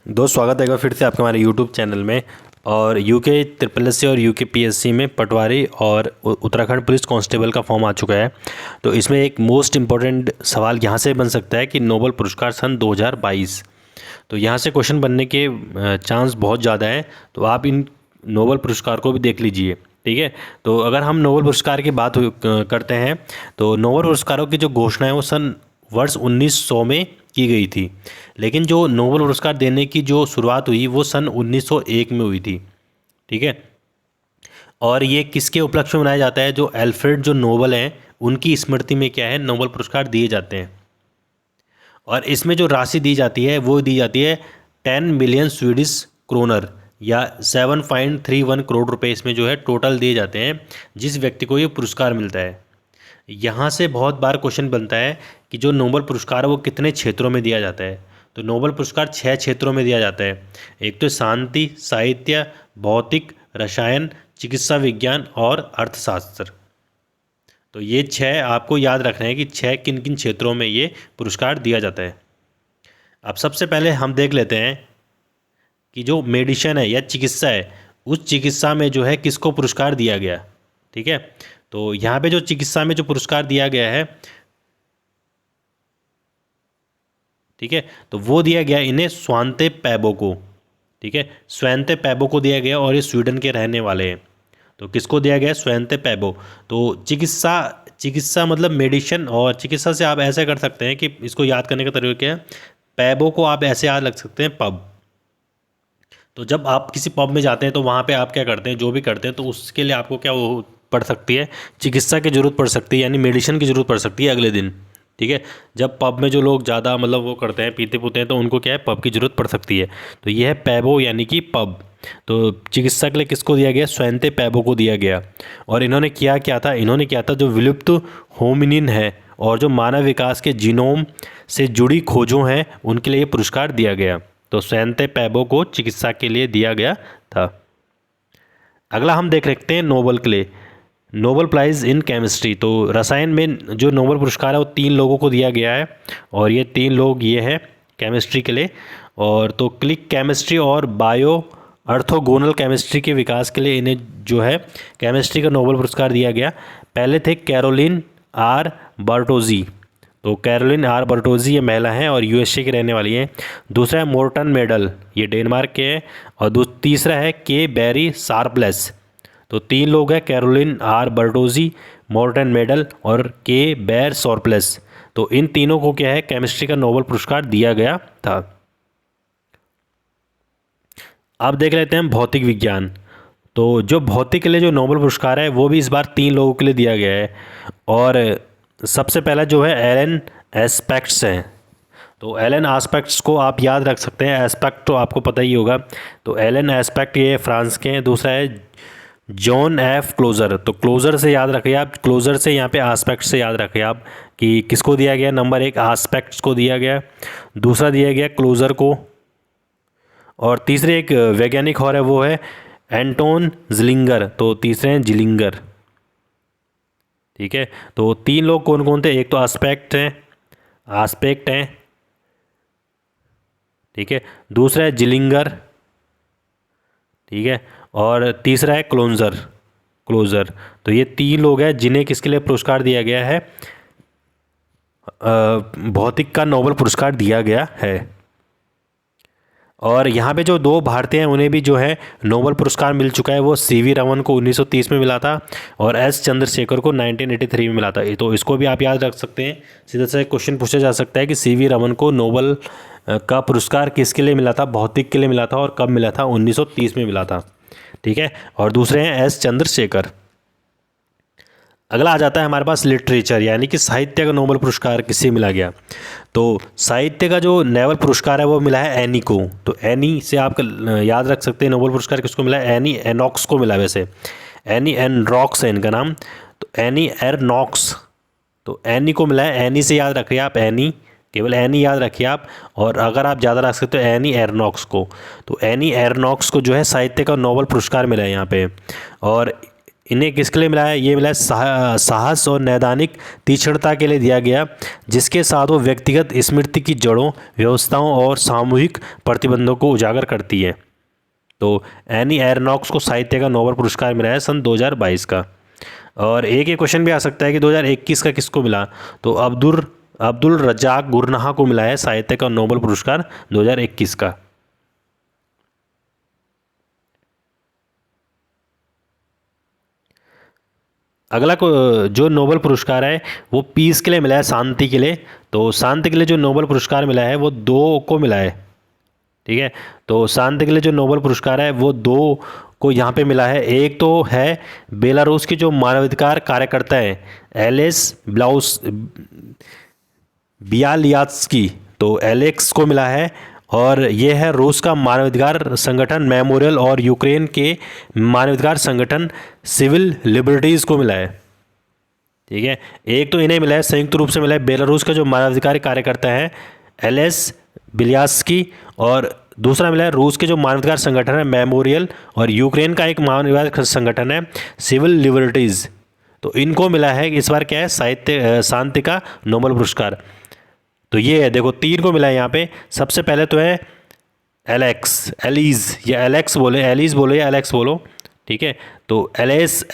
दोस्त स्वागत है एक बार फिर से आपके हमारे यूट्यूब चैनल में। और यूके ट्रिपल एस सी और यूके पीएससी में पटवारी और उत्तराखंड पुलिस कांस्टेबल का फॉर्म आ चुका है। तो इसमें एक मोस्ट इम्पॉर्टेंट सवाल यहाँ से बन सकता है कि नोबल पुरस्कार सन 2022, तो यहाँ से क्वेश्चन बनने के चांस बहुत ज़्यादा है। तो आप इन नोबल पुरस्कार को भी देख लीजिए, ठीक है। तो अगर हम नोबल पुरस्कार की बात करते हैं तो नोबल पुरस्कारों की जो घोषणा है वो सन वर्ष 1900 में की गई थी, लेकिन जो नोबल पुरस्कार देने की जो शुरुआत हुई वो सन 1901 में हुई थी, ठीक है। और ये किसके उपलक्ष्य में मनाया जाता है? जो अल्फ्रेड जो नोबल हैं उनकी स्मृति में क्या है, नोबल पुरस्कार दिए जाते हैं। और इसमें जो राशि दी जाती है वो दी जाती है 10 मिलियन स्वीडिश क्रोनर या 7.31 करोड़ रुपए इसमें जो है टोटल दिए जाते हैं जिस व्यक्ति को ये पुरस्कार मिलता है। यहाँ से बहुत बार क्वेश्चन बनता है कि जो नोबल पुरस्कार है वो कितने क्षेत्रों में दिया जाता है। तो नोबल पुरस्कार 6 क्षेत्रों में दिया जाता है। एक तो शांति, साहित्य, भौतिक, रसायन, चिकित्सा विज्ञान और अर्थशास्त्र। तो ये 6 आपको याद रखना है कि 6 किन किन क्षेत्रों में ये पुरस्कार दिया जाता है। अब सबसे पहले हम देख लेते हैं कि जो मेडिसिन है या चिकित्सा है उस चिकित्सा में जो है किसको पुरस्कार दिया गया, ठीक है। तो यहाँ पे जो चिकित्सा में जो पुरस्कार दिया गया है, ठीक है, तो वो दिया गया इन्हें स्वांते पैबो को, ठीक है, स्वैंते पैबो को दिया गया और ये स्वीडन के रहने वाले हैं। तो किसको दिया गया? स्वैंते पैबो। तो चिकित्सा चिकित्सा मतलब मेडिसिन, और चिकित्सा से आप ऐसे कर सकते हैं कि इसको याद करने का तरीका क्या है, पैबो को आप ऐसे याद रख सकते हैं पब। तो जब आप किसी पब में जाते हैं तो वहाँ पे आप क्या करते हैं, जो भी करते हैं तो उसके लिए आपको क्या वो पड़ सकती है, चिकित्सा की ज़रूरत पड़ सकती है, यानी मेडिसिन की ज़रूरत पड़ सकती है अगले दिन, ठीक है। जब पब में जो लोग ज़्यादा मतलब वो करते हैं, पीते पुते हैं, तो उनको क्या है, पब की ज़रूरत पड़ सकती है। तो ये है पैबो यानी कि पब। तो चिकित्सा के लिए किसको दिया गया? स्वैंते पैबो को दिया गया। और इन्होंने किया क्या था? इन्होंने किया था जो विलुप्त होमिनिन है और जो मानव विकास के जीनोम से जुड़ी खोजों हैं उनके लिए पुरस्कार दिया गया। तो स्वैंते पैबो को चिकित्सा के लिए दिया गया था। अगला हम देख रखते हैं नोबल के लिए, नोबल प्राइज़ इन केमिस्ट्री। तो रसायन में जो नोबल पुरस्कार है वो 3 लोगों को दिया गया है, और ये 3 लोग ये हैं केमिस्ट्री के लिए। और तो क्लिक केमिस्ट्री और बायो अर्थोगोनल केमिस्ट्री के विकास के लिए इन्हें जो है केमिस्ट्री का नोबल पुरस्कार दिया गया। पहले थे कैरोलिन आर बर्टोजी। तो कैरोलिन आर बर्टोजी ये महिला हैं और यूएसए की रहने वाली हैं। दूसरा है मोर्टन मेडल, ये डेनमार्क के हैं। और तीसरा है के बैरी शार्पलेस। तो 3 लोग हैं, Carolyn R Bertozzi, Morten Meldal और के बैर शॉर्पलेस। तो इन तीनों को क्या है, केमिस्ट्री का नोबल पुरस्कार दिया गया था। अब देख लेते हैं भौतिक विज्ञान। तो जो भौतिक के लिए जो नोबल पुरस्कार है वो भी इस बार 3 लोगों के लिए दिया गया है। और सबसे पहला जो है एलन एस्पेक्ट्स हैं। तो एलन एस्पेक्ट्स को आप याद रख सकते हैं, एस्पेक्ट तो आपको पता ही होगा। तो एलन एस्पेक्ट ये फ्रांस के हैं। दूसरा है जॉन एफ क्लोजर। तो क्लोजर से याद रखिए आप, क्लोजर से यहाँ पे एस्पेक्ट से याद रखिए आप कि किसको दिया गया। नंबर 1 एस्पेक्ट्स को दिया गया, दूसरा दिया गया क्लोजर को, और तीसरे एक वैज्ञानिक और है वो है एंटोन जिलिंगर। तो तीसरे हैं जिलिंगर, ठीक है। तो 3 लोग कौन कौन थे? एक तो एस्पेक्ट हैं, ठीक है। दूसरा है जिलिंगर, ठीक है। और तीसरा है क्लोजर। तो ये 3 लोग हैं जिन्हें किसके लिए पुरस्कार दिया गया है, भौतिक का नोबल पुरस्कार दिया गया है। और यहाँ पे जो 2 भारतीय हैं उन्हें भी जो है नोबल पुरस्कार मिल चुका है। वो सीवी रमन को 1930 में मिला था और एस चंद्रशेखर को 1983 में मिला था। तो इसको भी आप याद रख सकते हैं। सीधा सा क्वेश्चन पूछा जा सकता है कि सीवी रमन को नोबल का पुरस्कार किसके लिए मिला था? भौतिक के लिए मिला था, और कब मिला था? 1930 में मिला था, ठीक है। और दूसरे हैं एस चंद्रशेखर। अगला आ जाता है हमारे पास लिटरेचर, यानी कि साहित्य का नोबल पुरस्कार किसे मिला गया। तो साहित्य का जो नोबल पुरस्कार है वो मिला है एनी को। तो एनी से आप याद रख सकते हैं नोबल पुरस्कार किसको मिला है, एनी एनॉक्स को मिला। वैसे एनी एनरॉक्स है इनका नाम, तो एनी एरनॉक्स। तो एनी को मिला है, एनी से याद रखिए आप, एनी, केवल एनी याद रखिए आप। और अगर आप ज़्यादा रख सकते हो एनी एरनॉक्स को। तो एनी एरनॉक्स को जो है साहित्य का नोबल पुरस्कार मिला है यहाँ पे। और इन्हें किसके लिए मिला है? ये मिला है साहस और नैदानिक तीक्ष्णता के लिए दिया गया, जिसके साथ वो व्यक्तिगत स्मृति की जड़ों, व्यवस्थाओं और सामूहिक प्रतिबंधों को उजागर करती है। तो एनी एरनॉक्स को साहित्य का नोबेल पुरस्कार मिला है सन 2022 का। और एक ये क्वेश्चन भी आ सकता है कि 2021 का किसको मिला? तो अब्दुल रज्जाक गुरनाह को मिला है साहित्य का नोबेल पुरस्कार 2021 का। अगला जो नोबेल पुरस्कार है वो पीस के लिए मिला है, शांति के लिए। तो शांति के लिए जो नोबेल पुरस्कार मिला है वो 2 को मिला है। ठीक है, तो शांति के लिए जो नोबेल पुरस्कार है वो 2 को यहाँ पे मिला है। एक तो है बेलारूस के जो मानवाधिकार कार्यकर्ता हैं एलेस ब्लाउस बियालियात्स्की, तो एलेक्स को मिला है। और ये है रूस का मानवाधिकार संगठन मेमोरियल और यूक्रेन के मानवाधिकार संगठन सिविल लिबर्टीज़ को मिला है। ठीक है, एक तो इन्हें मिला है, संयुक्त रूप से मिला है बेलारूस का जो मानवाधिकार कार्यकर्ता है एलेस बिलियास्की, और दूसरा मिला है रूस के जो मानवाधिकार संगठन है मेमोरियल, और यूक्रेन का एक मानवाधिकार संगठन है सिविल लिबर्टीज़। तो इनको मिला है इस बार क्या है, साहित्य शांति का नोबेल पुरस्कार। तो ये है, देखो 3 को मिला है यहाँ पे। सबसे पहले तो है एलीज या एलेक्स बोले, एलीज बोलो या एलेक्स बोलो। ठीक है, तो एलेस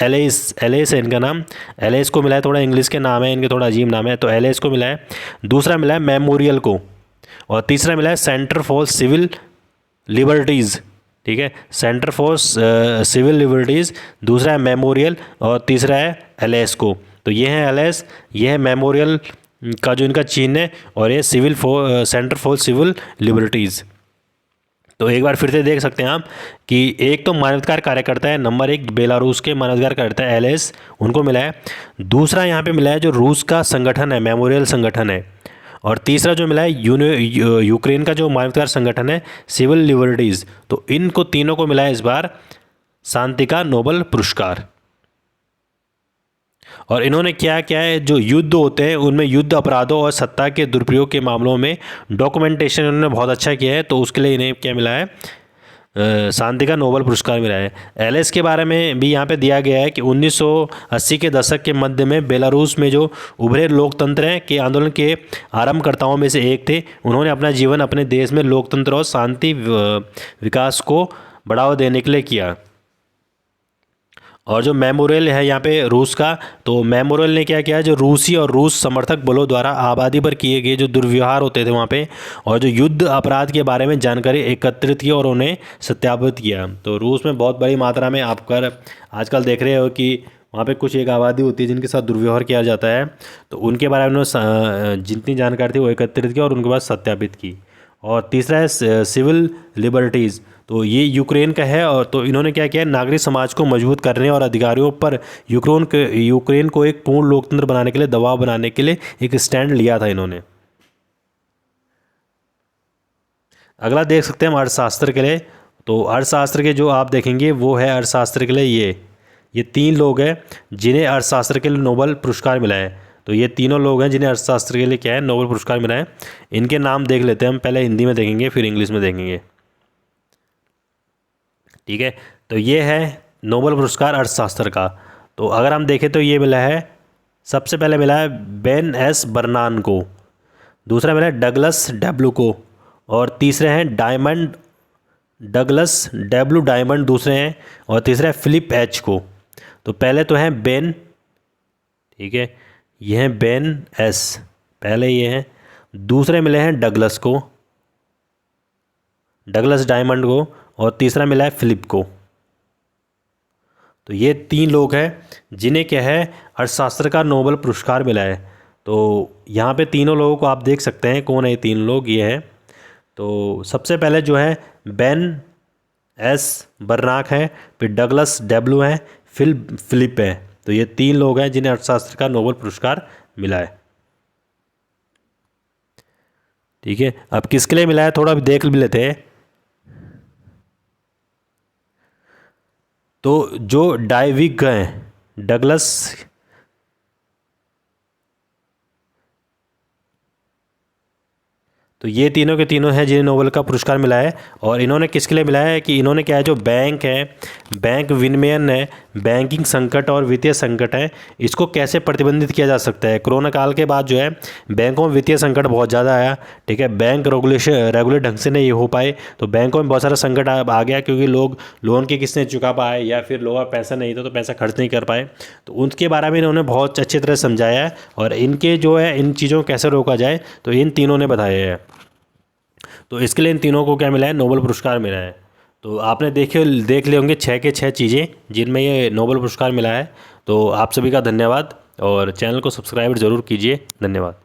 है इनका नाम। एलेस को मिला है, थोड़ा इंग्लिश के नाम है इनके, थोड़ा अजीब नाम है, तो एलेस को मिला है। दूसरा मिला है मेमोरियल को, और तीसरा मिला है सेंटर फॉर सिविल लिबर्टीज़। ठीक है, सेंटर फॉर सिविल लिबर्टीज़, दूसरा है मेमोरियल, और तीसरा है एलेस को। तो ये है एलेस, ये है मेमोरियल का जो इनका चिन्ह है, और ये सेंटर फॉर सिविल लिबर्टीज़। तो एक बार फिर से देख सकते हैं आप कि एक तो मानवाधिकार कार्यकर्ता है, नंबर 1 बेलारूस के मानवाधिकार कार्यकर्ता है एलेस, उनको मिला है। दूसरा यहाँ पे मिला है जो रूस का संगठन है मेमोरियल संगठन है, और तीसरा जो मिला है यूक्रेन का जो मानवाधिकार संगठन है सिविल लिबर्टीज़। तो इनको तीनों को मिला है इस बार शांति का नोबेल पुरस्कार। और इन्होंने क्या क्या है, जो युद्ध होते हैं उनमें युद्ध अपराधों और सत्ता के दुरुपयोग के मामलों में डॉक्यूमेंटेशन इन्होंने बहुत अच्छा किया है, तो उसके लिए इन्हें क्या मिला है, शांति का नोबेल पुरस्कार मिला है। एलेस के बारे में भी यहाँ पे दिया गया है कि 1980 के दशक के मध्य में बेलारूस में जो उभरे लोकतंत्र हैं के आंदोलन के आरंभकर्ताओं में से एक थे। उन्होंने अपना जीवन अपने देश में लोकतंत्र और शांति विकास को बढ़ावा देने के लिए किया। और जो मेमोरियल है यहाँ पे रूस का, तो मेमोरियल ने क्या किया, जो रूसी और रूस समर्थक बलों द्वारा आबादी पर किए गए जो दुर्व्यवहार होते थे वहाँ पे, और जो युद्ध अपराध के बारे में जानकारी एकत्रित की और उन्हें सत्यापित किया। तो रूस में बहुत बड़ी मात्रा में आप आजकल देख रहे हो कि वहाँ पे कुछ एक आबादी होती है जिनके साथ दुर्व्यवहार किया जाता है, तो उनके बारे में उन्होंने जितनी जानकारी थी वो एकत्रित की और उनके बाद सत्यापित की। और तीसरा है सिविल लिबर्टीज़, तो ये यूक्रेन का है। और तो इन्होंने क्या किया, नागरिक समाज को मजबूत करने और अधिकारियों पर यूक्रेन को एक पूर्ण लोकतंत्र बनाने के लिए, दबाव बनाने के लिए एक स्टैंड लिया था इन्होंने। अगला देख सकते हैं हम अर्थशास्त्र के लिए। तो अर्थशास्त्र के जो आप देखेंगे वो है अर्थशास्त्र के लिए ये 3 लोग हैं जिन्हें अर्थशास्त्र के लिए नोबेल पुरस्कार मिला है। तो ये तीनों लोग हैं जिन्हें अर्थशास्त्र के लिए क्या है, नोबेल पुरस्कार मिला है। इनके नाम देख लेते हैं हम, पहले हिंदी में देखेंगे फिर इंग्लिश में देखेंगे। ठीक है, तो ये है नोबेल पुरस्कार अर्थशास्त्र का। तो अगर हम देखें तो ये मिला है, सबसे पहले मिला है बेन एस बर्नान को, दूसरा मिला है डगलस डब्ल्यू को, और तीसरे हैं डगलस डब्ल्यू डायमंड दूसरे हैं, और तीसरा है फिलिप एच को। तो पहले तो हैं बेन, ठीक है, ये हैं बेन एस, पहले ये हैं। दूसरे मिले हैं डगलस को, डगलस डायमंड को, और तीसरा मिला है फिलिप को। तो ये 3 लोग हैं जिन्हें क्या है, अर्थशास्त्र का नोबेल पुरस्कार मिला है। तो यहाँ पे तीनों लोगों को आप देख सकते हैं कौन है ये 3 लोग, ये हैं। तो सबसे पहले जो है बेन एस बर्नाक है, फिर डगलस डब्ल्यू है, फिलिप है। तो ये 3 लोग हैं जिन्हें अर्थशास्त्र का नोबेल पुरस्कार मिला है। ठीक है, अब किसके लिए मिला है थोड़ा भी देख भी लेते हैं। तो जो डायविग हैं डगलस, तो ये तीनों के तीनों हैं जिन्हें नोबेल का पुरस्कार मिला है। और इन्होंने किसके लिए मिला है कि इन्होंने क्या है, जो बैंक है, बैंक विनियमन है, बैंकिंग संकट और वित्तीय संकट है, इसको कैसे प्रतिबंधित किया जा सकता है। कोरोना काल के बाद जो है बैंकों में वित्तीय संकट बहुत ज़्यादा आया, ठीक है, बैंक रेगुलेट ढंग से नहीं हो पाए, तो बैंकों में बहुत सारा संकट आ गया, क्योंकि लोग लोन की किस्त नहीं चुका पाए या फिर लोगों का पैसा नहीं था तो पैसा खर्च नहीं कर पाए। तो उनके बारे में इन्होंने बहुत अच्छी तरह समझाया है, और इनके जो है इन चीज़ों को कैसे रोका जाए तो इन तीनों ने बताया है। तो इसके लिए इन तीनों को क्या मिला है, नोबेल पुरस्कार मिला है। तो आपने देख लिए होंगे 6 के 6 चीज़ें जिनमें ये नोबेल पुरस्कार मिला है। तो आप सभी का धन्यवाद, और चैनल को सब्सक्राइब ज़रूर कीजिए। धन्यवाद।